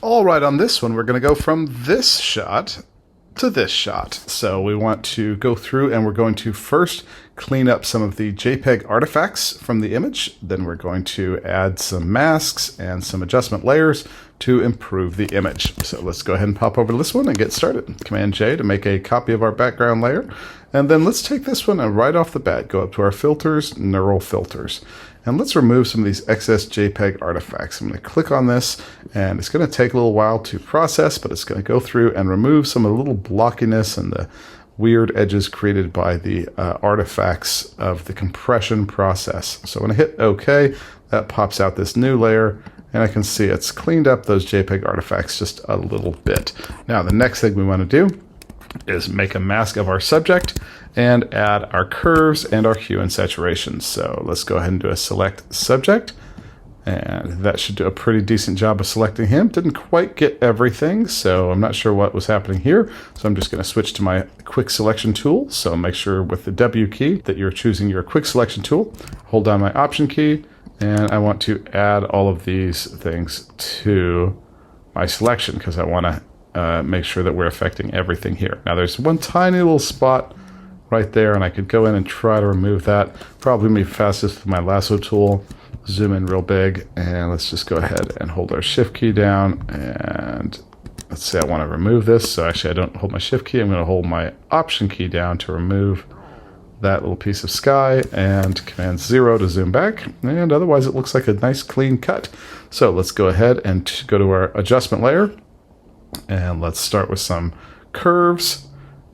All right, on this one, we're going to go from this shot to this shot. So we want to go through and we're going to first clean up some of the JPEG artifacts from the image. Then we're going to add some masks and some adjustment layers to improve the image. So let's go ahead and pop over to this one and get started. Command J to make a copy of our background layer. And then let's take this one and right off the bat, go up to our filters, neural filters. And let's remove some of these excess JPEG artifacts. I'm going to click on this, and it's going to take a little while to process, but it's going to go through and remove some of the little blockiness and the weird edges created by the artifacts of the compression process. So when I hit OK, that pops out this new layer, and I can see it's cleaned up those JPEG artifacts just a little bit. Now, the next thing we want to do is make a mask of our subject and add our curves and our hue and saturation. So let's go ahead and do a select subject, and that should do a pretty decent job of selecting him. Didn't quite get everything, so I'm not sure what was happening here. So I'm just going to switch to my quick selection tool. So make sure with the W key that you're choosing your quick selection tool. Hold down my option key, and I want to add all of these things to my selection because I want to make sure that we're affecting everything here. Now there's one tiny little spot right there, and I could go in and try to remove that. Probably be fastest with my lasso tool. Zoom in real big, and let's just go ahead and hold our shift key down, and let's say I want to remove this. So actually I don't hold my shift key, I'm going to hold my option key down to remove that little piece of sky, and command 0 to zoom back, and otherwise it looks like a nice clean cut. So let's go ahead and go to our adjustment layer, and let's start with some curves.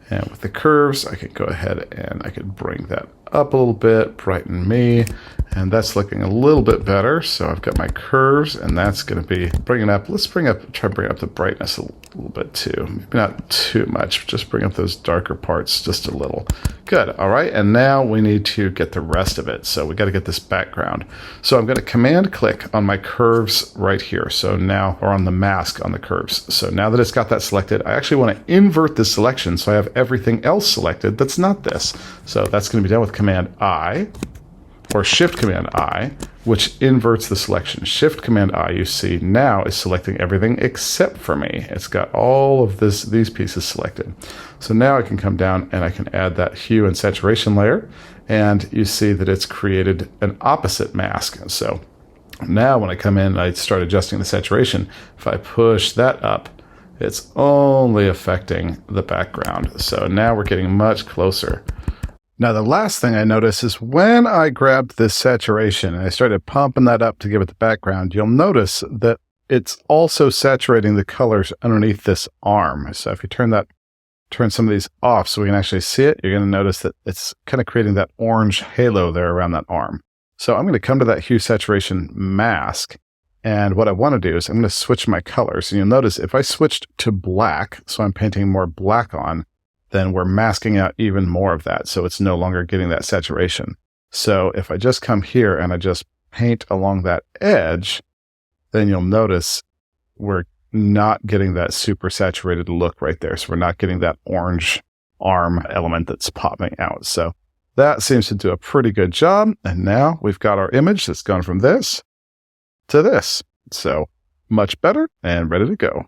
And with the curves, I could go ahead and I could bring that up a little bit, brighten me, and that's looking a little bit better. So I've got my curves, and that's going to be bringing up. Let's try to bring up the brightness a little bit too. Maybe not too much, just bring up those darker parts just a little. Good. All right, and now we need to get the rest of it. So we got to get this background. So I'm going to command click on my curves right here. So now, or on the mask on the curves. So now that it's got that selected, I actually want to invert this selection so I have everything else selected that's not this. So that's going to be done with Command I, or Shift Command I, which inverts the selection. Shift Command I, you see now, is selecting everything except for me. It's got all of these pieces selected. So now I can come down and I can add that hue and saturation layer, and you see that it's created an opposite mask. So now when I come in and I start adjusting the saturation, if I push that up, it's only affecting the background. So now we're getting much closer. Now, the last thing I notice is when I grabbed this saturation and I started pumping that up to give it the background, you'll notice that it's also saturating the colors underneath this arm. So if you turn some of these off so we can actually see it, you're going to notice that it's kind of creating that orange halo there around that arm. So I'm going to come to that hue saturation mask, and what I want to do is I'm going to switch my colors. And you'll notice if I switched to black, so I'm painting more black on, then we're masking out even more of that. So it's no longer getting that saturation. So if I just come here and I just paint along that edge, then you'll notice we're not getting that super saturated look right there. So we're not getting that orange arm element that's popping out. So that seems to do a pretty good job. And now we've got our image that's gone from this to this. So much better and ready to go.